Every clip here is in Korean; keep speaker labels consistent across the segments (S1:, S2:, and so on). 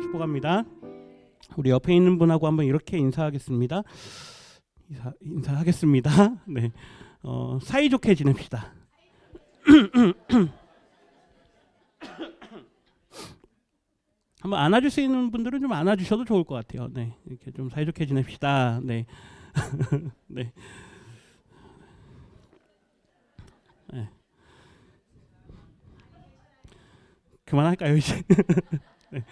S1: 축복합니다. 우리 옆에 있는 분하고 한번 이렇게 인사하겠습니다. 인사하겠습니다. 네, 사이좋게 지냅시다. 한번 안아줄 수 있는 분들은 좀 안아주셔도 좋을 것 같아요. 네, 이렇게 좀 사이좋게 지냅시다. 네, 네. 네. 그만할까요 이제? 네.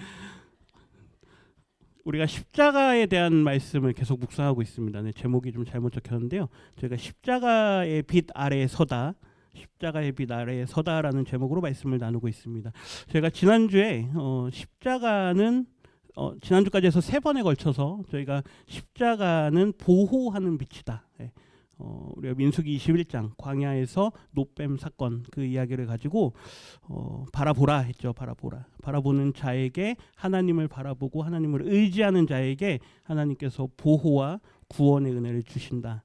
S1: 우리가 십자가에 대한 말씀을 계속 묵상하고 있습니다. 네, 제목이 좀 잘못 적혔는데요. 저희가 십자가의 빛 아래에 서다, 십자가의 빛 아래에 서다라는 제목으로 말씀을 나누고 있습니다. 저희가 지난주에 십자가는 지난주까지 해서 3번에 걸쳐서 저희가 십자가는 보호하는 빛이다. 네. 우리가 민수기 21장 광야에서 노뱀 사건 그 이야기를 가지고 바라보라 했죠. 바라보는 자에게 하나님을 바라보고 하나님을 의지하는 자에게 하나님께서 보호와 구원의 은혜를 주신다.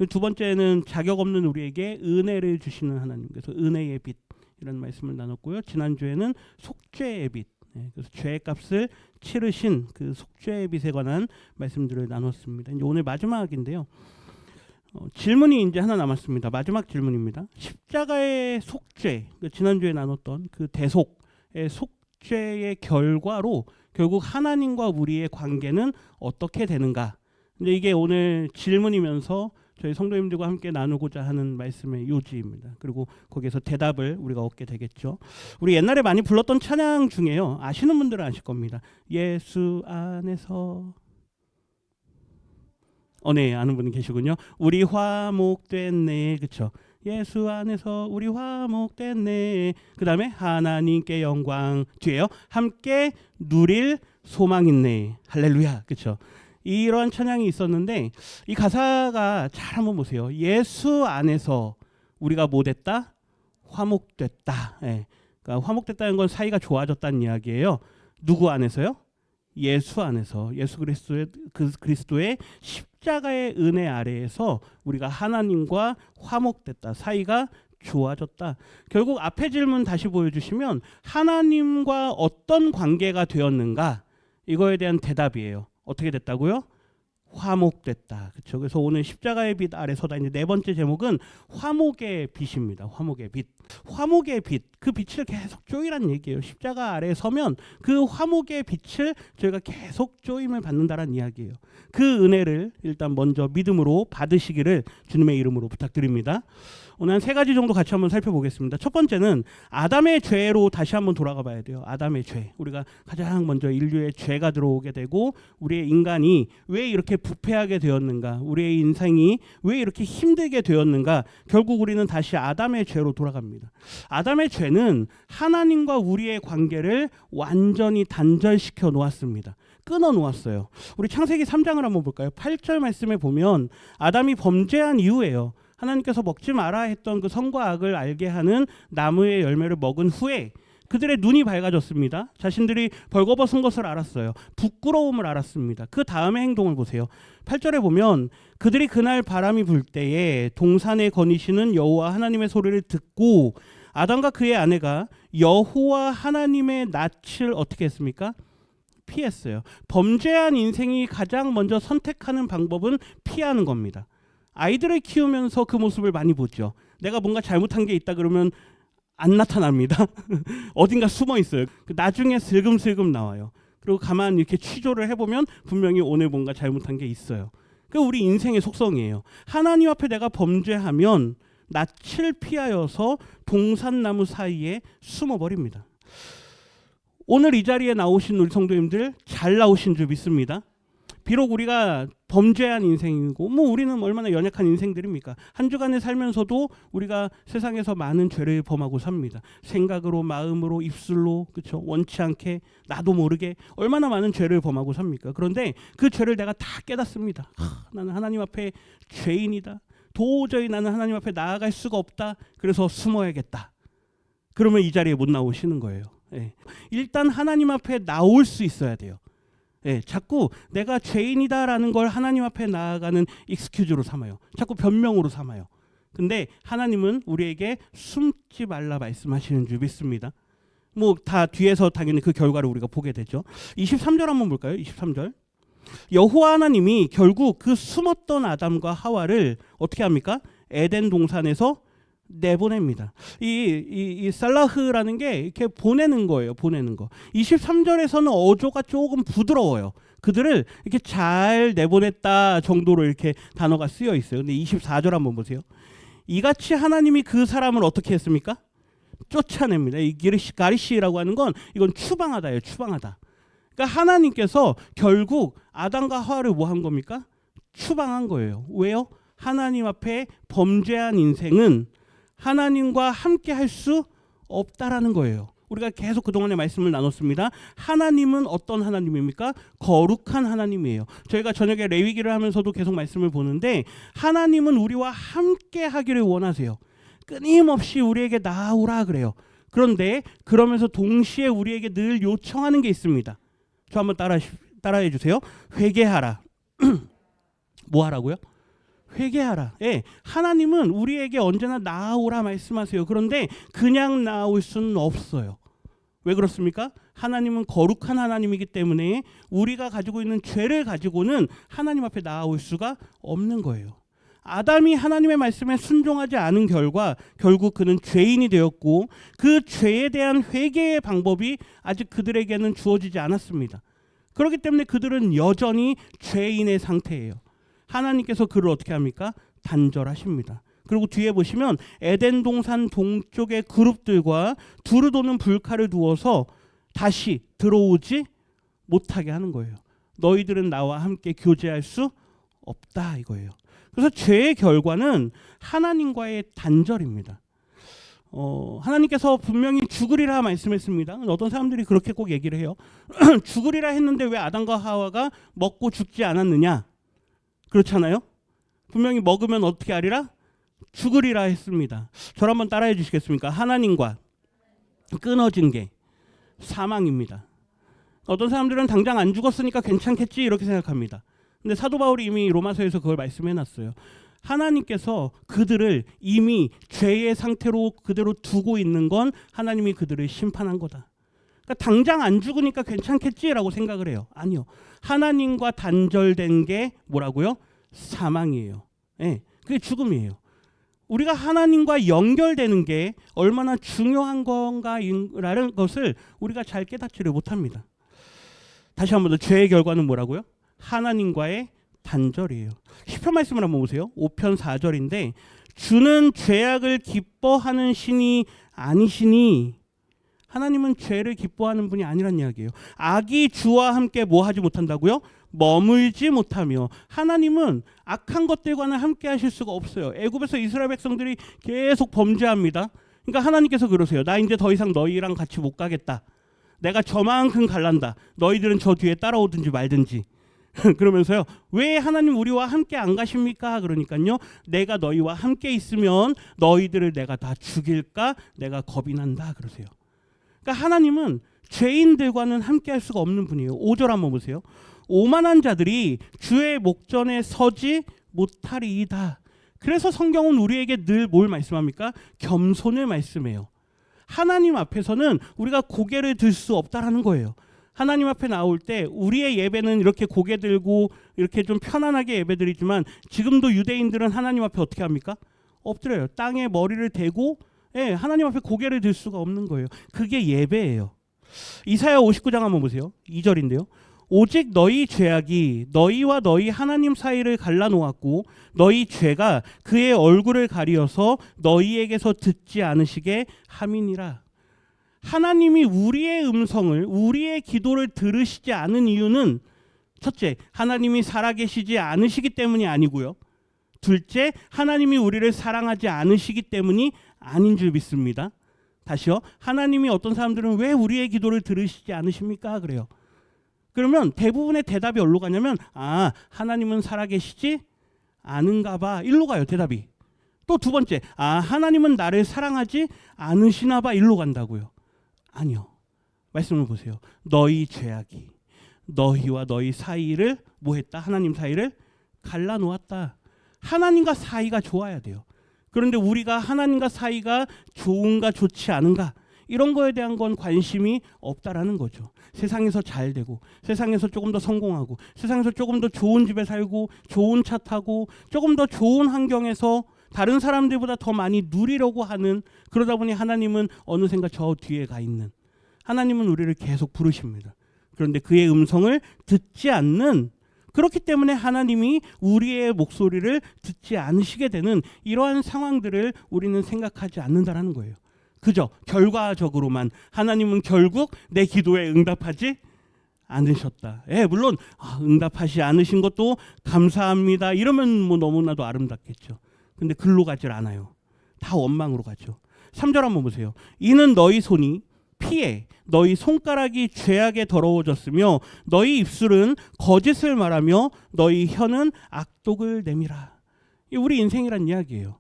S1: 두 번째는 자격 없는 우리에게 은혜를 주시는 하나님, 그래서 은혜의 빛 이런 말씀을 나눴고요. 지난주에는 속죄의 빛, 그래서 죄의 값을 치르신 그 속죄의 빛에 관한 말씀들을 나눴습니다. 이제 오늘 마지막인데요. 질문이 이제 하나 남았습니다. 마지막 질문입니다. 십자가의 속죄, 지난주에 나눴던 그 대속의 속죄의 결과로 결국 하나님과 우리의 관계는 어떻게 되는가? 이제 이게 오늘 질문이면서 저희 성도님들과 함께 나누고자 하는 말씀의 요지입니다. 그리고 거기에서 대답을 우리가 얻게 되겠죠. 우리 옛날에 많이 불렀던 찬양 중에요. 아시는 분들은 아실 겁니다. 예수 안에서. 네, 아는 분이 계시군요. 우리 화목됐네, 그렇죠? 예수 안에서 우리 화목됐네. 그 다음에 하나님께 영광, 뒤에요. 함께 누릴 소망 있네. 할렐루야, 그렇죠? 이런 찬양이 있었는데 이 가사가 잘 한번 보세요. 예수 안에서 우리가 뭐 됐다? 화목됐다. 예. 그러니까 화목됐다는 건 사이가 좋아졌다는 이야기예요. 누구 안에서요? 예수 안에서, 예수 그리스도의 십자가의 은혜 아래에서 우리가 하나님과 화목됐다. 사이가 좋아졌다. 결국 앞에 질문 다시 보여주시면 하나님과 어떤 관계가 되었는가? 이거에 대한 대답이에요. 어떻게 됐다고요? 화목됐다. 그렇죠. 그래서 오늘 십자가의 빛 아래 서다. 이제 4번째 제목은 화목의 빛입니다. 화목의 빛. 화목의 빛. 그 빛을 계속 쪼이라는 얘기예요. 십자가 아래에 서면 그 화목의 빛을 저희가 계속 쪼임을 받는다라는 이야기예요. 그 은혜를 일단 먼저 믿음으로 받으시기를 주님의 이름으로 부탁드립니다. 오늘 한 3가지 정도 같이 한번 살펴보겠습니다. 첫 번째는 아담의 죄로 다시 한번 돌아가 봐야 돼요. 아담의 죄. 우리가 가장 먼저 인류의 죄가 들어오게 되고 우리의 인간이 왜 이렇게 부패하게 되었는가? 우리의 인생이 왜 이렇게 힘들게 되었는가? 결국 우리는 다시 아담의 죄로 돌아갑니다. 아담의 죄는 하나님과 우리의 관계를 완전히 단절시켜 놓았습니다. 끊어 놓았어요. 우리 창세기 3장을 한번 볼까요? 8절 말씀에 보면 아담이 범죄한 이후에요. 하나님께서 먹지 마라 했던 그 선과 악을 알게 하는 나무의 열매를 먹은 후에 그들의 눈이 밝아졌습니다. 자신들이 벌거벗은 것을 알았어요. 부끄러움을 알았습니다. 그 다음의 행동을 보세요. 8절에 보면 그들이 그날 바람이 불 때에 동산에 거니시는 여호와 하나님의 소리를 듣고 아담과 그의 아내가 여호와 하나님의 낯을 어떻게 했습니까? 피했어요. 범죄한 인생이 가장 먼저 선택하는 방법은 피하는 겁니다. 아이들을 키우면서 그 모습을 많이 보죠. 내가 뭔가 잘못한 게 있다 그러면 안 나타납니다. 어딘가 숨어 있어요. 나중에 슬금슬금 나와요. 그리고 가만히 이렇게 취조를 해보면 분명히 오늘 뭔가 잘못한 게 있어요. 그 우리 인생의 속성이에요. 하나님 앞에 내가 범죄하면 낯을 피하여서 동산나무 사이에 숨어버립니다. 오늘 이 자리에 나오신 우리 성도님들 잘 나오신 줄 믿습니다. 비록 우리가 범죄한 인생이고 우리는 얼마나 연약한 인생들입니까? 한 주간에 살면서도 우리가 세상에서 많은 죄를 범하고 삽니다. 생각으로, 마음으로, 입술로, 그렇죠? 원치 않게 나도 모르게 얼마나 많은 죄를 범하고 삽니까? 그런데 그 죄를 내가 다 깨닫습니다. 나는 하나님 앞에 죄인이다. 도저히 나는 하나님 앞에 나아갈 수가 없다. 그래서 숨어야겠다. 그러면 이 자리에 못 나오시는 거예요. 예. 일단 하나님 앞에 나올 수 있어야 돼요. 예, 자꾸 내가 죄인이다라는 걸 하나님 앞에 나아가는 익스큐즈로 삼아요. 자꾸 변명으로 삼아요. 근데 하나님은 우리에게 숨지 말라 말씀하시는 줄 믿습니다. 뭐 다 뒤에서 당연히 그 결과를 우리가 보게 되죠. 23절 한번 볼까요? 23절. 여호와 하나님이 결국 그 숨었던 아담과 하와를 어떻게 합니까? 에덴 동산에서 내보냅니다. 이 살라흐라는 게 이렇게 보내는 거예요. 보내는 거. 23절에서는 어조가 조금 부드러워요. 그들을 이렇게 잘 내보냈다 정도로 이렇게 단어가 쓰여 있어요. 근데 24절 한번 보세요. 이같이 하나님이 그 사람을 어떻게 했습니까? 쫓아냅니다. 이 가리시라고 하는 건 이건 추방하다예요. 추방하다. 그러니까 하나님께서 결국 아담과 하와를 뭐 한 겁니까? 추방한 거예요. 왜요? 하나님 앞에 범죄한 인생은 하나님과 함께 할 수 없다라는 거예요. 우리가 계속 그동안의 말씀을 나눴습니다. 하나님은 어떤 하나님입니까? 거룩한 하나님이에요. 저희가 저녁에 레위기를 하면서도 계속 말씀을 보는데 하나님은 우리와 함께 하기를 원하세요. 끊임없이 우리에게 나아오라 그래요. 그런데 그러면서 동시에 우리에게 늘 요청하는 게 있습니다. 저 한번 따라해 주세요. 회개하라. 뭐 하라고요? 회개하라. 예, 하나님은 우리에게 언제나 나아오라 말씀하세요. 그런데 그냥 나아올 수는 없어요. 왜 그렇습니까? 하나님은 거룩한 하나님이기 때문에 우리가 가지고 있는 죄를 가지고는 하나님 앞에 나아올 수가 없는 거예요. 아담이 하나님의 말씀에 순종하지 않은 결과 결국 그는 죄인이 되었고 그 죄에 대한 회개의 방법이 아직 그들에게는 주어지지 않았습니다. 그렇기 때문에 그들은 여전히 죄인의 상태예요. 하나님께서 그를 어떻게 합니까? 단절하십니다. 그리고 뒤에 보시면 에덴 동산 동쪽의 그룹들과 두루 도는 불칼을 두어서 다시 들어오지 못하게 하는 거예요. 너희들은 나와 함께 교제할 수 없다 이거예요. 그래서 죄의 결과는 하나님과의 단절입니다. 하나님께서 분명히 죽으리라 말씀했습니다. 어떤 사람들이 그렇게 꼭 얘기를 해요. 죽으리라 했는데 왜 아담과 하와가 먹고 죽지 않았느냐? 그렇잖아요. 분명히 먹으면 어떻게 하리라? 죽으리라 했습니다. 저를 한번 따라해 주시겠습니까? 하나님과 끊어진 게 사망입니다. 어떤 사람들은 당장 안 죽었으니까 괜찮겠지 이렇게 생각합니다. 근데 사도 바울이 이미 로마서에서 그걸 말씀해 놨어요. 하나님께서 그들을 이미 죄의 상태로 그대로 두고 있는 건 하나님이 그들을 심판한 거다. 그러니까 당장 안 죽으니까 괜찮겠지라고 생각을 해요. 아니요. 하나님과 단절된 게 뭐라고요? 사망이에요. 네, 그게 죽음이에요. 우리가 하나님과 연결되는 게 얼마나 중요한 건가라는 것을 우리가 잘 깨닫지를 못합니다. 다시 한번 더 죄의 결과는 뭐라고요? 하나님과의 단절이에요. 시편 말씀을 한번 보세요. 5편 4절인데 주는 죄악을 기뻐하는 신이 아니시니 하나님은 죄를 기뻐하는 분이 아니란 이야기예요. 악이 주와 함께 뭐 하지 못한다고요? 머물지 못하며 하나님은 악한 것들과는 함께 하실 수가 없어요. 애굽에서 이스라엘 백성들이 계속 범죄합니다. 그러니까 하나님께서 그러세요. 나 이제 더 이상 너희랑 같이 못 가겠다. 내가 저만큼 갈란다. 너희들은 저 뒤에 따라오든지 말든지. 그러면서요. 왜 하나님 우리와 함께 안 가십니까? 그러니까요. 내가 너희와 함께 있으면 너희들을 내가 다 죽일까? 내가 겁이 난다. 그러세요. 그러니까 하나님은 죄인들과는 함께 할 수가 없는 분이에요. 5절 한번 보세요. 오만한 자들이 주의 목전에 서지 못하리이다. 그래서 성경은 우리에게 늘 뭘 말씀합니까? 겸손을 말씀해요. 하나님 앞에서는 우리가 고개를 들 수 없다라는 거예요. 하나님 앞에 나올 때 우리의 예배는 이렇게 고개 들고 이렇게 좀 편안하게 예배드리지만 지금도 유대인들은 하나님 앞에 어떻게 합니까? 엎드려요. 땅에 머리를 대고 하나님 앞에 고개를 들 수가 없는 거예요. 그게 예배예요. 이사야 59장 한번 보세요. 2절인데요. 오직 너희 죄악이 너희와 너희 하나님 사이를 갈라놓았고 너희 죄가 그의 얼굴을 가리어서 너희에게서 듣지 않으시게 함이니라. 하나님이 우리의 음성을 우리의 기도를 들으시지 않은 이유는 첫째, 하나님이 살아계시지 않으시기 때문이 아니고요. 둘째, 하나님이 우리를 사랑하지 않으시기 때문이 아닌 줄 믿습니다. 다시요. 하나님이 어떤 사람들은 왜 우리의 기도를 들으시지 않으십니까? 그래요. 그러면 대부분의 대답이 어디로 가냐면 하나님은 살아계시지 않은가 봐. 일로 가요. 대답이. 또 두 번째, 하나님은 나를 사랑하지 않으시나 봐. 일로 간다고요. 아니요. 말씀을 보세요. 너희 죄악이 너희와 너희 사이를 뭐했다? 하나님 사이를 갈라놓았다. 하나님과 사이가 좋아야 돼요. 그런데 우리가 하나님과 사이가 좋은가 좋지 않은가 이런 거에 대한 건 관심이 없다라는 거죠. 세상에서 잘 되고, 세상에서 조금 더 성공하고, 세상에서 조금 더 좋은 집에 살고, 좋은 차 타고, 조금 더 좋은 환경에서 다른 사람들보다 더 많이 누리려고 하는, 그러다 보니 하나님은 어느샌가 저 뒤에 가 있는, 하나님은 우리를 계속 부르십니다. 그런데 그의 음성을 듣지 않는, 그렇기 때문에 하나님이 우리의 목소리를 듣지 않으시게 되는 이러한 상황들을 우리는 생각하지 않는다라는 거예요. 그저 결과적으로만 하나님은 결국 내 기도에 응답하지 않으셨다. 물론 응답하지 않으신 것도 감사합니다. 이러면 뭐 너무나도 아름답겠죠. 근데 글로 가질 않아요. 다 원망으로 가죠. 3절 한번 보세요. 이는 너희 손이 피해 너희 손가락이 죄악에 더러워졌으며 너희 입술은 거짓을 말하며 너희 혀는 악독을 내밀어. 이 우리 인생이란 이야기예요.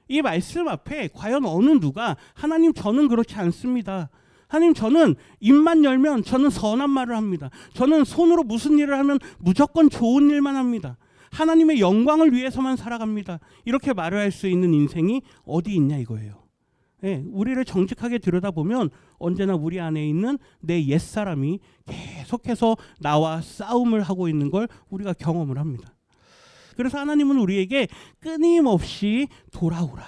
S1: 이 말씀 앞에 과연 어느 누가 하나님 저는 그렇지 않습니다. 하나님 저는 입만 열면 저는 선한 말을 합니다. 저는 손으로 무슨 일을 하면 무조건 좋은 일만 합니다. 하나님의 영광을 위해서만 살아갑니다. 이렇게 말을 할 수 있는 인생이 어디 있냐 이거예요. 우리를 정직하게 들여다보면 언제나 우리 안에 있는 내 옛사람이 계속해서 나와 싸움을 하고 있는 걸 우리가 경험을 합니다. 그래서 하나님은 우리에게 끊임없이 돌아오라,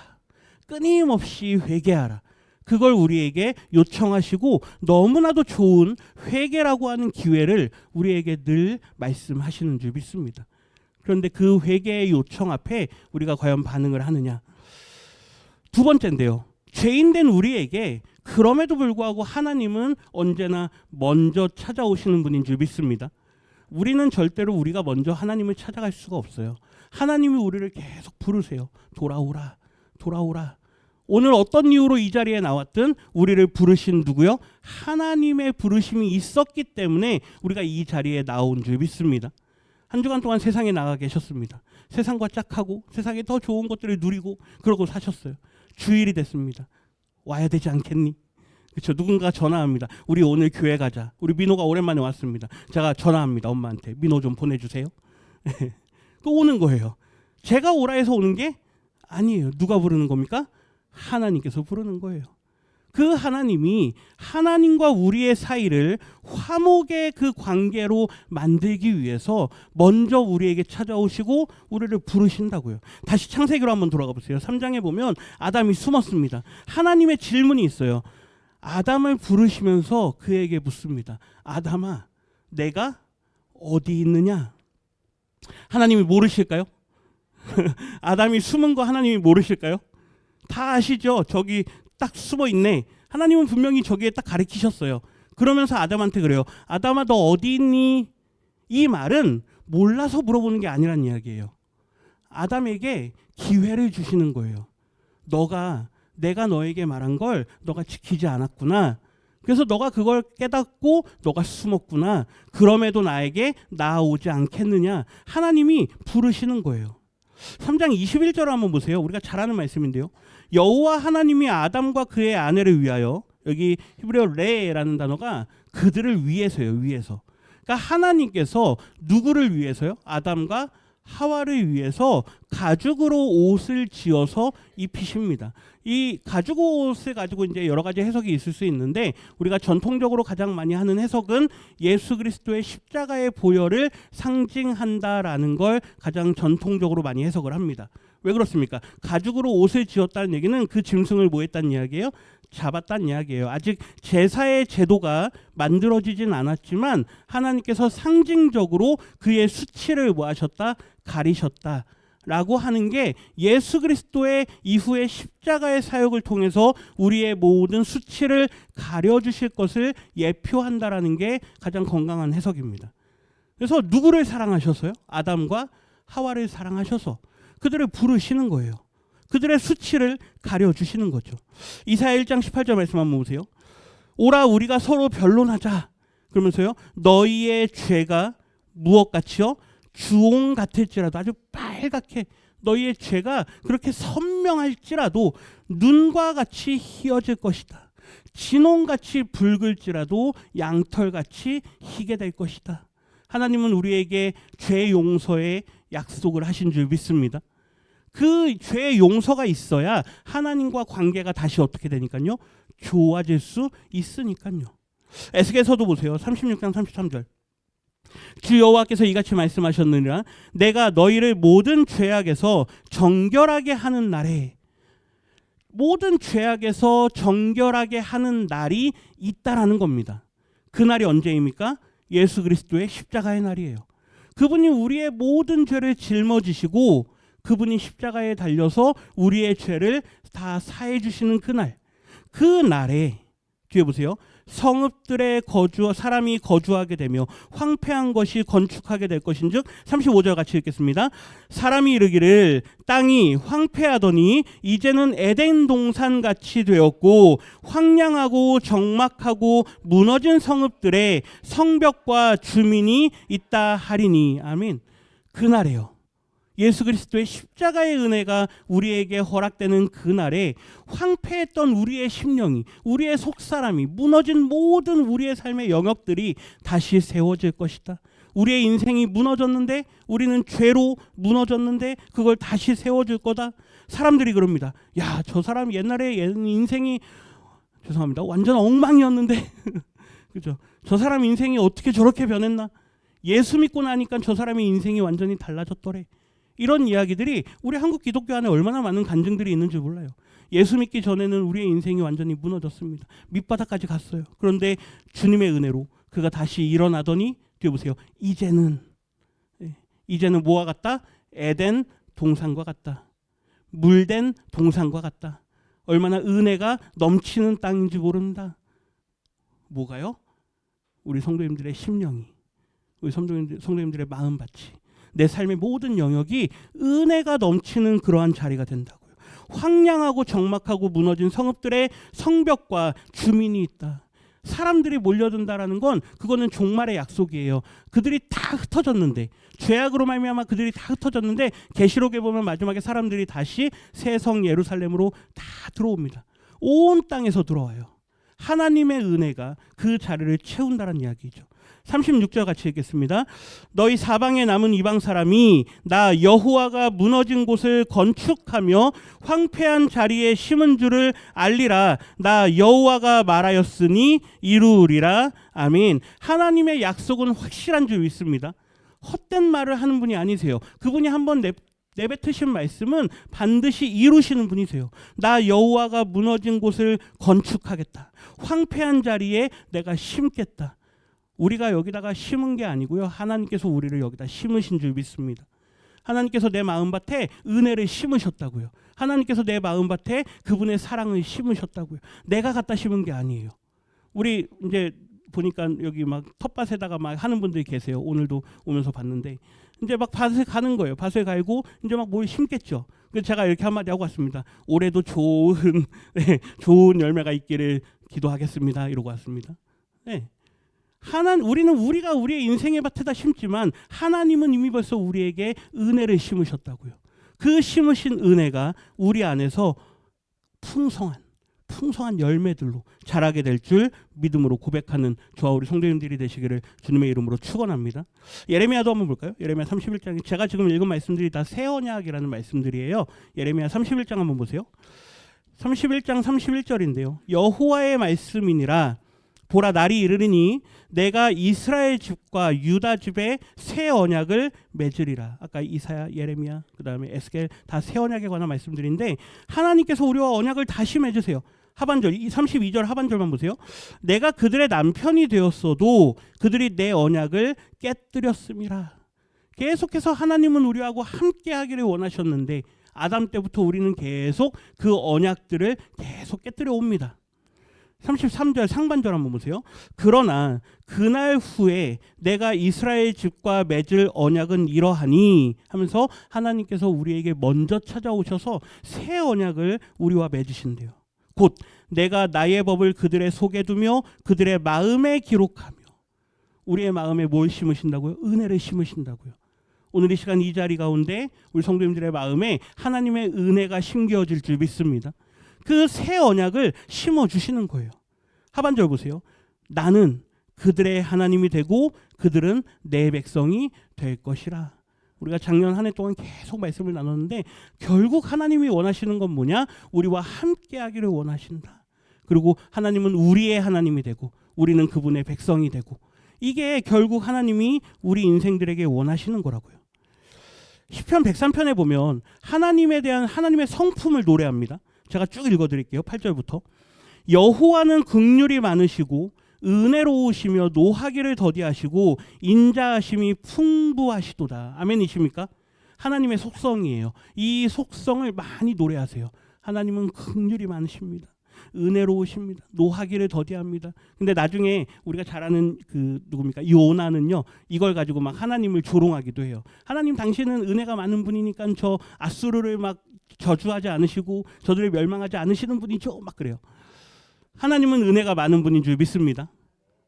S1: 끊임없이 회개하라, 그걸 우리에게 요청하시고 너무나도 좋은 회개라고 하는 기회를 우리에게 늘 말씀하시는 줄 믿습니다. 그런데 그 회개의 요청 앞에 우리가 과연 반응을 하느냐. 두 번째인데요. 죄인된 우리에게 그럼에도 불구하고 하나님은 언제나 먼저 찾아오시는 분인 줄 믿습니다. 우리는 절대로 우리가 먼저 하나님을 찾아갈 수가 없어요. 하나님이 우리를 계속 부르세요. 돌아오라, 돌아오라. 오늘 어떤 이유로 이 자리에 나왔든 우리를 부르신 누구요? 하나님의 부르심이 있었기 때문에 우리가 이 자리에 나온 줄 믿습니다. 한 주간 동안 세상에 나가 계셨습니다. 세상과 짝하고 세상에 더 좋은 것들을 누리고 그러고 사셨어요. 주일이 됐습니다. 와야 되지 않겠니? 그렇죠. 누군가 전화합니다. 우리 오늘 교회 가자. 우리 민호가 오랜만에 왔습니다. 제가 전화합니다. 엄마한테. 민호 좀 보내주세요. 또 오는 거예요. 제가 오라 해서 오는 게 아니에요. 누가 부르는 겁니까? 하나님께서 부르는 거예요. 그 하나님이 하나님과 우리의 사이를 화목의 그 관계로 만들기 위해서 먼저 우리에게 찾아오시고 우리를 부르신다고요. 다시 창세기로 한번 돌아가 보세요. 3장에 보면 아담이 숨었습니다. 하나님의 질문이 있어요. 아담을 부르시면서 그에게 묻습니다. 아담아, 내가 어디 있느냐? 하나님이 모르실까요? 아담이 숨은 거 하나님이 모르실까요? 다 아시죠? 저기 딱 숨어 있네. 하나님은 분명히 저기에 딱 가리키셨어요. 그러면서 아담한테 그래요. 아담아, 너 어디 있니? 이 말은 몰라서 물어보는 게 아니란 이야기예요. 아담에게 기회를 주시는 거예요. 내가 너에게 말한 걸 너가 지키지 않았구나. 그래서 너가 그걸 깨닫고 너가 숨었구나. 그럼에도 나에게 나아오지 않겠느냐. 하나님이 부르시는 거예요. 3장 21절 한번 보세요. 우리가 잘 아는 말씀인데요. 여호와 하나님이 아담과 그의 아내를 위하여, 여기 히브리어 레라는 단어가 그들을 위해서예요. 위해서. 그러니까 하나님께서 누구를 위해서요? 아담과 하와를 위해서 가죽으로 옷을 지어서 입히십니다. 이 가죽 옷을 가지고 이제 여러 가지 해석이 있을 수 있는데 우리가 전통적으로 가장 많이 하는 해석은 예수 그리스도의 십자가의 보혈을 상징한다라는 걸 가장 전통적으로 많이 해석을 합니다. 왜 그렇습니까? 가죽으로 옷을 지었다는 얘기는 그 짐승을 뭐 했다는 이야기예요? 잡았다는 이야기예요. 아직 제사의 제도가 만들어지진 않았지만 하나님께서 상징적으로 그의 수치를 뭐 하셨다? 가리셨다. 라고 하는 게 예수 그리스도의 이후의 십자가의 사역을 통해서 우리의 모든 수치를 가려주실 것을 예표한다라는 게 가장 건강한 해석입니다. 그래서 누구를 사랑하셔서요? 아담과 하와를 사랑하셔서 그들을 부르시는 거예요. 그들의 수치를 가려주시는 거죠. 이사야 1장 18절 말씀 한번 보세요. 오라 우리가 서로 변론하자. 그러면서요. 너희의 죄가 무엇같이요? 주홍 같을지라도 아주 빨갛게 너희의 죄가 그렇게 선명할지라도 눈과 같이 희어질 것이다. 진홍같이 붉을지라도 양털같이 희게 될 것이다. 하나님은 우리에게 죄 용서의 약속을 하신 줄 믿습니다. 그 죄의 용서가 있어야 하나님과 관계가 다시 어떻게 되니까요? 좋아질 수 있으니까요. 에스겔서도 보세요. 36장 33절. 주 여호와께서 이같이 말씀하셨느니라. 내가 너희를 모든 죄악에서 정결하게 하는 날에, 모든 죄악에서 정결하게 하는 날이 있다라는 겁니다. 그 날이 언제입니까? 예수 그리스도의 십자가의 날이에요. 그분이 우리의 모든 죄를 짊어지시고 그분이 십자가에 달려서 우리의 죄를 다 사해 주시는 그날, 그 날에 뒤에 보세요. 성읍들에 사람이 거주하게 되며 황폐한 것이 건축하게 될 것인즉 35절 같이 읽겠습니다. 사람이 이르기를 땅이 황폐하더니 이제는 에덴 동산같이 되었고 황량하고 적막하고 무너진 성읍들에 성벽과 주민이 있다 하리니. 아멘. 그날에요. 예수 그리스도의 십자가의 은혜가 우리에게 허락되는 그날에 황폐했던 우리의 심령이, 우리의 속사람이, 무너진 모든 우리의 삶의 영역들이 다시 세워질 것이다. 우리의 인생이 무너졌는데, 우리는 죄로 무너졌는데 그걸 다시 세워줄 거다. 사람들이 그럽니다. 야, 저 사람 옛날에 인생이, 죄송합니다, 완전 엉망이었는데 그죠? 저 사람 인생이 어떻게 저렇게 변했나? 예수 믿고 나니까 저 사람의 인생이 완전히 달라졌더래. 이런 이야기들이 우리 한국 기독교 안에 얼마나 많은 간증들이 있는지 몰라요. 예수 믿기 전에는 우리의 인생이 완전히 무너졌습니다. 밑바닥까지 갔어요. 그런데 주님의 은혜로 그가 다시 일어나더니 뒤에 보세요. 이제는 뭐와 같다? 에덴 동산과 같다. 물된 동산과 같다. 얼마나 은혜가 넘치는 땅인지 모른다. 뭐가요? 우리 성도님들의 심령이, 우리 성도님들의 마음밭이, 내 삶의 모든 영역이 은혜가 넘치는 그러한 자리가 된다고요. 황량하고 적막하고 무너진 성읍들의 성벽과 주민이 있다. 사람들이 몰려든다라는 건 그거는 종말의 약속이에요. 그들이 다 흩어졌는데, 죄악으로 말미암아 그들이 다 흩어졌는데 계시록에 보면 마지막에 사람들이 다시 새 성 예루살렘으로 다 들어옵니다. 온 땅에서 들어와요. 하나님의 은혜가 그 자리를 채운다는 이야기죠. 36절 같이 읽겠습니다. 너희 사방에 남은 이방 사람이 나 여호와가 무너진 곳을 건축하며 황폐한 자리에 심은 줄을 알리라. 나 여호와가 말하였으니 이루리라. 아멘. 하나님의 약속은 확실한 줄 믿습니다. 헛된 말을 하는 분이 아니세요. 그분이 한번 내뱉으신 말씀은 반드시 이루시는 분이세요. 나 여호와가 무너진 곳을 건축하겠다. 황폐한 자리에 내가 심겠다. 우리가 여기다가 심은 게 아니고요. 하나님께서 우리를 여기다 심으신 줄 믿습니다. 하나님께서 내 마음밭에 은혜를 심으셨다고요. 하나님께서 내 마음밭에 그분의 사랑을 심으셨다고요. 내가 갖다 심은 게 아니에요. 우리 이제 보니까 여기 막 텃밭에다가 막 하는 분들이 계세요. 오늘도 오면서 봤는데 이제 막 밭에 가는 거예요. 밭에 가고 이제 막 뭘 심겠죠. 그래서 제가 이렇게 한마디 하고 왔습니다. 올해도 좋은 열매가 있기를 기도하겠습니다. 이러고 왔습니다. 네. 우리는 우리가 우리의 인생의 밭에다 심지만 하나님은 이미 벌써 우리에게 은혜를 심으셨다고요. 그 심으신 은혜가 우리 안에서 풍성한 열매들로 자라게 될 줄 믿음으로 고백하는 저와 우리 성도님들이 되시기를 주님의 이름으로 축원합니다. 예레미야도 한번 볼까요? 예레미야 31장. 제가 지금 읽은 말씀들이 다 새 언약이라는 말씀들이에요. 예레미야 31장 한번 보세요. 31장 31절인데요. 여호와의 말씀이니라. 보라, 날이 이르리니 내가 이스라엘 집과 유다 집에 새 언약을 맺으리라. 아까 이사야, 예레미야, 그 다음에 에스겔 다 새 언약에 관한 말씀들인데 하나님께서 우리와 언약을 다시 맺으세요. 하반절, 32절 하반절만 보세요. 내가 그들의 남편이 되었어도 그들이 내 언약을 깨뜨렸음이라. 계속해서 하나님은 우리하고 함께 하기를 원하셨는데 아담 때부터 우리는 계속 그 언약들을 계속 깨뜨려 옵니다. 33절 상반절 한번 보세요. 그러나 그날 후에 내가 이스라엘 집과 맺을 언약은 이러하니 하면서 하나님께서 우리에게 먼저 찾아오셔서 새 언약을 우리와 맺으신대요. 곧 내가 나의 법을 그들의 속에 두며 그들의 마음에 기록하며. 우리의 마음에 뭘 심으신다고요? 은혜를 심으신다고요. 오늘 이 시간 이 자리 가운데 우리 성도님들의 마음에 하나님의 은혜가 심겨질 줄 믿습니다. 그 새 언약을 심어주시는 거예요. 하반절 보세요. 나는 그들의 하나님이 되고 그들은 내 백성이 될 것이라. 우리가 작년 한 해 동안 계속 말씀을 나눴는데 결국 하나님이 원하시는 건 뭐냐? 우리와 함께 하기를 원하신다. 그리고 하나님은 우리의 하나님이 되고 우리는 그분의 백성이 되고 이게 결국 하나님이 우리 인생들에게 원하시는 거라고요. 시편 103편에 보면 하나님에 대한 하나님의 성품을 노래합니다. 제가 쭉 읽어드릴게요. 8절부터. 여호와는 긍휼이 많으시고 은혜로우시며 노하기를 더디하시고 인자하심이 풍부하시도다. 아멘이십니까? 하나님의 속성이에요. 이 속성을 많이 노래하세요. 하나님은 긍휼이 많으십니다. 은혜로우십니다. 노하기를 더디합니다. 근데 나중에 우리가 잘 아는 그 누굽니까? 요나는요. 이걸 가지고 막 하나님을 조롱하기도 해요. 하나님 당신은 은혜가 많은 분이니까 저 아수르를 막 저주하지 않으시고 저들을 멸망하지 않으시는 분이죠. 막 그래요. 하나님은 은혜가 많은 분인 줄 믿습니다.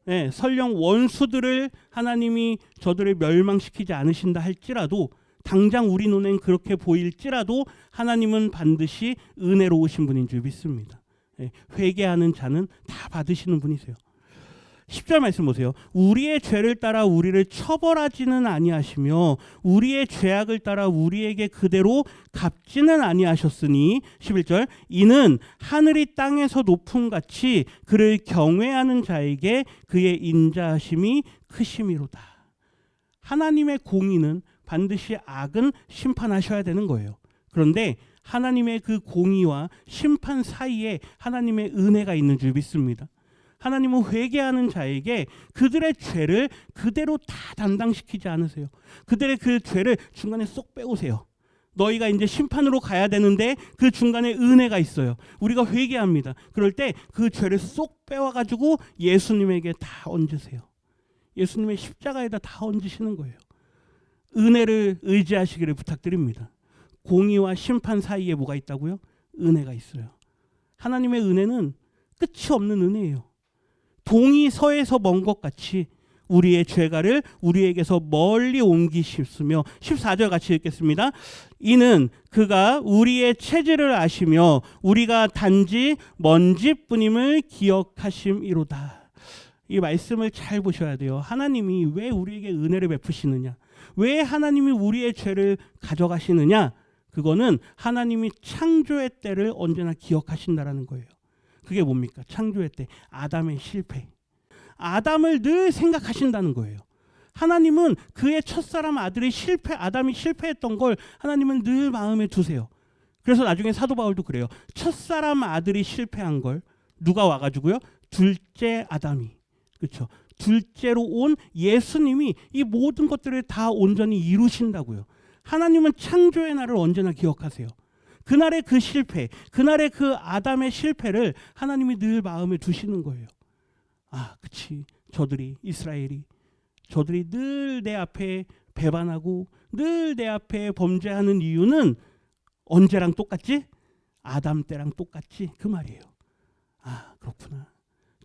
S1: 네, 설령 원수들을 하나님이 저들을 멸망시키지 않으신다 할지라도 당장 우리 눈엔 그렇게 보일지라도 하나님은 반드시 은혜로우신 분인 줄 믿습니다. 네, 회개하는 자는 다 받으시는 분이세요. 10절 말씀 보세요. 우리의 죄를 따라 우리를 처벌하지는 아니하시며 우리의 죄악을 따라 우리에게 그대로 갚지는 아니하셨으니 11절 이는 하늘이 땅에서 높음같이 그를 경외하는 자에게 그의 인자하심이 크심이로다. 하나님의 공의는 반드시 악은 심판하셔야 되는 거예요. 그런데 하나님의 그 공의와 심판 사이에 하나님의 은혜가 있는 줄 믿습니다. 하나님은 회개하는 자에게 그들의 죄를 그대로 다 담당시키지 않으세요. 그들의 그 죄를 중간에 쏙 빼오세요. 너희가 이제 심판으로 가야 되는데 그 중간에 은혜가 있어요. 우리가 회개합니다. 그럴 때 그 죄를 쏙 빼와가지고 예수님에게 다 얹으세요. 예수님의 십자가에다 다 얹으시는 거예요. 은혜를 의지하시기를 부탁드립니다. 공의와 심판 사이에 뭐가 있다고요? 은혜가 있어요. 하나님의 은혜는 끝이 없는 은혜예요. 동이 서에서 먼 것 같이 우리의 죄가를 우리에게서 멀리 옮기시며 14절 같이 읽겠습니다. 이는 그가 우리의 체질을 아시며 우리가 단지 먼지뿐임을 기억하심이로다. 이 말씀을 잘 보셔야 돼요. 하나님이 왜 우리에게 은혜를 베푸시느냐? 왜 하나님이 우리의 죄를 가져가시느냐? 그거는 하나님이 창조의 때를 언제나 기억하신다라는 거예요. 그게 뭡니까? 창조의 때 아담의 실패. 아담을 늘 생각하신다는 거예요. 하나님은 그의 첫사람 아들이 아담이 실패했던 걸 하나님은 늘 마음에 두세요. 그래서 나중에 사도 바울도 그래요. 첫사람 아들이 실패한 걸 누가 와가지고요? 둘째 아담이. 그렇죠. 둘째로 온 예수님이 이 모든 것들을 다 온전히 이루신다고요. 하나님은 창조의 날을 언제나 기억하세요. 그날의 그 실패, 그날의 그 아담의 실패를 하나님이 늘 마음에 두시는 거예요. 아, 그치. 이스라엘이 저들이 늘 내 앞에 배반하고 늘 내 앞에 범죄하는 이유는 언제랑 똑같지? 아담 때랑 똑같지? 그 말이에요. 아, 그렇구나.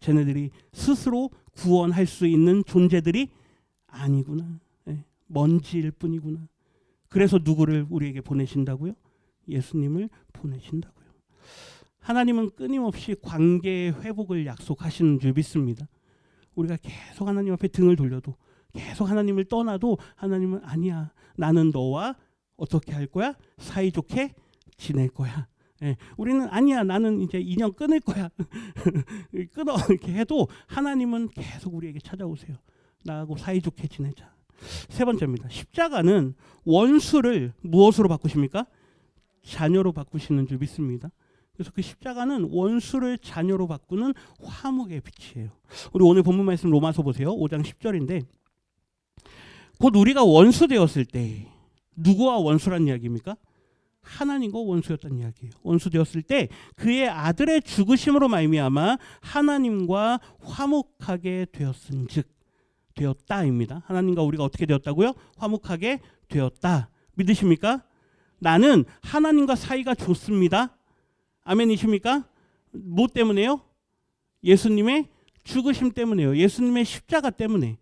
S1: 쟤네들이 스스로 구원할 수 있는 존재들이 아니구나. 먼지일 뿐이구나. 그래서 누구를 우리에게 보내신다고요? 예수님을 보내신다고요. 하나님은 끊임없이 관계의 회복을 약속하시는 줄 믿습니다. 우리가 계속 하나님 앞에 등을 돌려도 계속 하나님을 떠나도 하나님은 아니야. 나는 너와 어떻게 할 거야? 사이좋게 지낼 거야. 우리는 아니야. 나는 이제 인연 끊을 거야. 끊어 이렇게 해도 하나님은 계속 우리에게 찾아오세요. 나하고 사이좋게 지내자. 세 번째입니다. 십자가는 원수를 무엇으로 바꾸십니까? 자녀로 바꾸시는 줄 믿습니다. 그래서 그 십자가는 원수를 자녀로 바꾸는 화목의 빛이에요. 우리 오늘 본문 말씀 로마서 보세요. 5장 10절인데 곧 우리가 원수 되었을 때 누구와 원수란 이야기입니까? 하나님과 원수였다는 이야기예요. 원수 되었을 때 그의 아들의 죽으심으로 말미암아 하나님과 화목하게 되었은즉 되었다입니다. 하나님과 우리가 어떻게 되었다고요? 화목하게 되었다. 믿으십니까? 나는 하나님과 사이가 좋습니다. 아멘이십니까? 뭐 때문에요? 예수님의 죽으심 때문에요. 예수님의 십자가 때문에.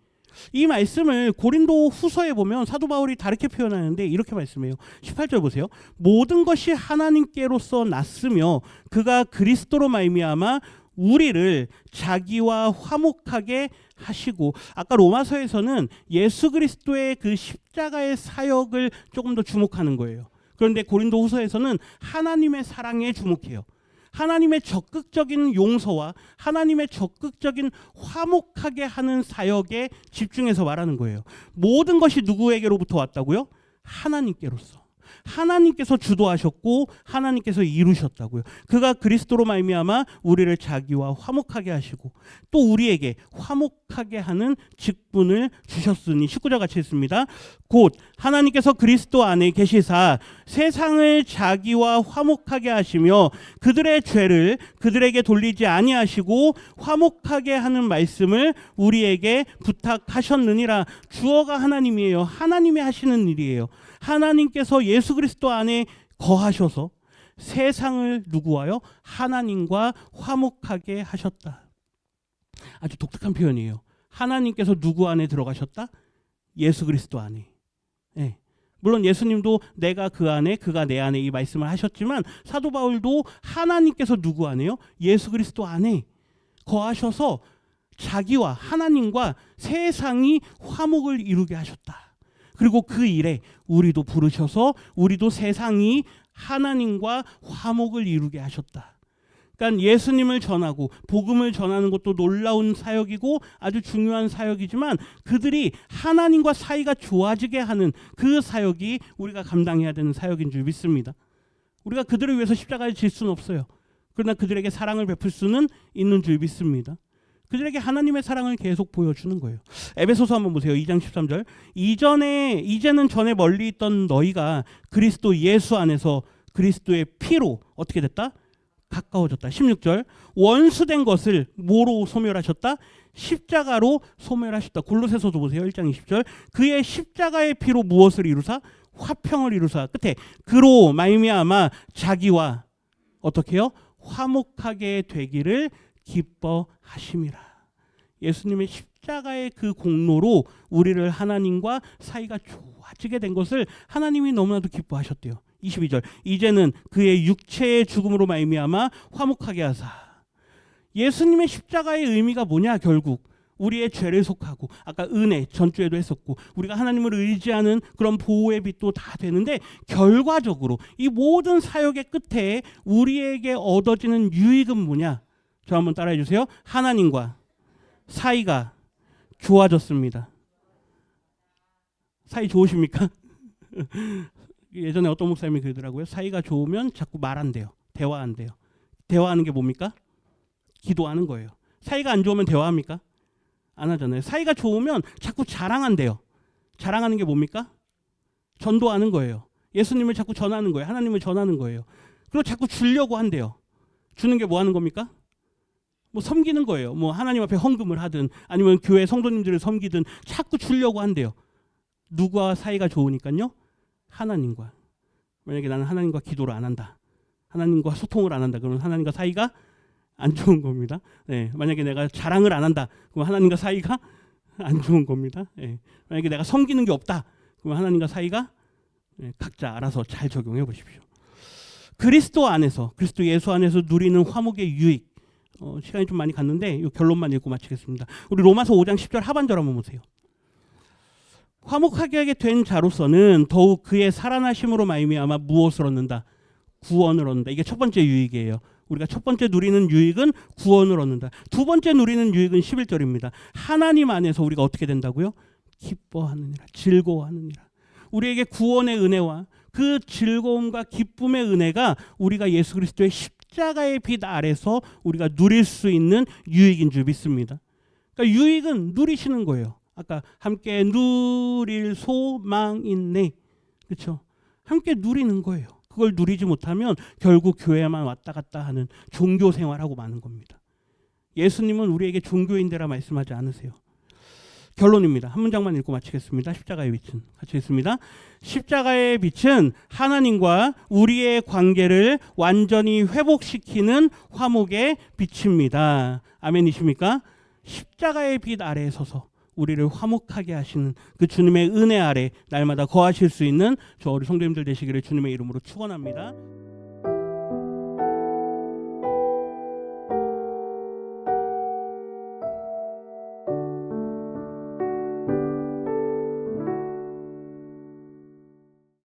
S1: 이 말씀을 고린도 후서에 보면 사도 바울이 다르게 표현하는데 이렇게 말씀해요. 18절 보세요. 모든 것이 하나님께로서 났으며 그가 그리스도로 말미암아 우리를 자기와 화목하게 하시고, 아까 로마서에서는 예수 그리스도의 그 십자가의 사역을 조금 더 주목하는 거예요. 그런데 고린도후서에서는 하나님의 사랑에 주목해요. 하나님의 적극적인 용서와 하나님의 적극적인 화목하게 하는 사역에 집중해서 말하는 거예요. 모든 것이 누구에게로부터 왔다고요? 하나님께로서. 하나님께서 주도하셨고 하나님께서 이루셨다고요. 그가 그리스도로 말미암아 우리를 자기와 화목하게 하시고 또 우리에게 화목하게 하는 직분을 주셨으니 19절 같이 읽습니다. 곧 하나님께서 그리스도 안에 계시사 세상을 자기와 화목하게 하시며 그들의 죄를 그들에게 돌리지 아니하시고 화목하게 하는 말씀을 우리에게 부탁하셨느니라. 주어가 하나님이에요. 하나님이 하시는 일이에요. 하나님께서 예수 그리스도 안에 거하셔서 세상을 누구와요? 하나님과 화목하게 하셨다. 아주 독특한 표현이에요. 하나님께서 누구 안에 들어가셨다? 예수 그리스도 안에. 네. 물론 예수님도 내가 그 안에 그가 내 안에 이 말씀을 하셨지만 사도 바울도 하나님께서 누구 안에요? 예수 그리스도 안에 거하셔서 자기와 하나님과 세상이 화목을 이루게 하셨다. 그리고 그 일에 우리도 부르셔서 우리도 세상이 하나님과 화목을 이루게 하셨다. 그러니까 예수님을 전하고 복음을 전하는 것도 놀라운 사역이고 아주 중요한 사역이지만 그들이 하나님과 사이가 좋아지게 하는 그 사역이 우리가 감당해야 되는 사역인 줄 믿습니다. 우리가 그들을 위해서 십자가에 질 수는 없어요. 그러나 그들에게 사랑을 베풀 수는 있는 줄 믿습니다. 그들에게 하나님의 사랑을 계속 보여주는 거예요. 에베소서 한번 보세요. 2장 13절. 이제는 전에 멀리 있던 너희가 그리스도 예수 안에서 그리스도의 피로 어떻게 됐다? 가까워졌다. 16절. 원수된 것을 뭐로 소멸하셨다? 십자가로 소멸하셨다. 골로새서도 보세요. 1장 20절. 그의 십자가의 피로 무엇을 이루사? 화평을 이루사. 끝에 그로 말미암아 자기와 어떻게 해요? 화목하게 되기를 기뻐하심이라. 예수님의 십자가의 그 공로로 우리를 하나님과 사이가 좋아지게 된 것을 하나님이 너무나도 기뻐하셨대요. 22절. 이제는 그의 육체의 죽음으로 말미암아 화목하게 하사. 예수님의 십자가의 의미가 뭐냐? 결국 우리의 죄를 속하고 아까 은혜 전주에도 했었고 우리가 하나님을 의지하는 그런 보호의 빛도 다 되는데 결과적으로 이 모든 사역의 끝에 우리에게 얻어지는 유익은 뭐냐? 저 한번 따라해 주세요. 하나님과 사이가 좋아졌습니다. 사이 좋으십니까? 예전에 어떤 목사님이 그러더라고요. 사이가 좋으면 자꾸 말한대요. 대화한대요. 대화하는 게 뭡니까? 기도하는 거예요. 사이가 안 좋으면 대화합니까? 안 하잖아요. 사이가 좋으면 자꾸 자랑한대요. 자랑하는 게 뭡니까? 전도하는 거예요. 예수님을 자꾸 전하는 거예요. 하나님을 전하는 거예요. 그리고 자꾸 주려고 한대요. 주는 게 뭐 하는 겁니까? 뭐 섬기는 거예요. 뭐 하나님 앞에 헌금을 하든 아니면 교회 성도님들을 섬기든 자꾸 주려고 한대요. 누구와 사이가 좋으니까요? 하나님과. 만약에 나는 하나님과 기도를 안 한다. 하나님과 소통을 안 한다. 그러면 하나님과 사이가 안 좋은 겁니다. 네. 만약에 내가 자랑을 안 한다. 그럼 하나님과 사이가 안 좋은 겁니다. 네. 만약에 내가 섬기는 게 없다. 그럼 하나님과 사이가 각자 알아서 잘 적용해 보십시오. 그리스도 안에서 그리스도 예수 안에서 누리는 화목의 유익. 시간이 좀 많이 갔는데 이 결론만 읽고 마치겠습니다. 우리 로마서 5장 10절 하반절 한번 보세요. 화목하게 하게 된 자로서는 더욱 그의 살아나심으로 말미암아 무엇을 얻는다? 구원을 얻는다. 이게 첫 번째 유익이에요. 우리가 첫 번째 누리는 유익은 구원을 얻는다. 두 번째 누리는 유익은 11절입니다. 하나님 안에서 우리가 어떻게 된다고요? 기뻐하느니라. 즐거워하느니라. 우리에게 구원의 은혜와 그 즐거움과 기쁨의 은혜가 우리가 예수 그리스도의 십자가의 빛 아래서 우리가 누릴 수 있는 유익인 줄 믿습니다. 그러니까 유익은 누리시는 거예요. 아까 함께 누릴 소망 있네. 그렇죠? 함께 누리는 거예요. 그걸 누리지 못하면 결국 교회만 왔다 갔다 하는 종교 생활하고 마는 겁니다. 예수님은 우리에게 종교인되라 말씀하지 않으세요. 결론입니다. 한 문장만 읽고 마치겠습니다. 십자가의 빛은 같이 읽습니다. 십자가의 빛은 하나님과 우리의 관계를 완전히 회복시키는 화목의 빛입니다. 아멘이십니까? 십자가의 빛 아래에 서서 우리를 화목하게 하시는 그 주님의 은혜 아래 날마다 거하실 수 있는 저 우리 성도님들 되시기를 주님의 이름으로 축원합니다.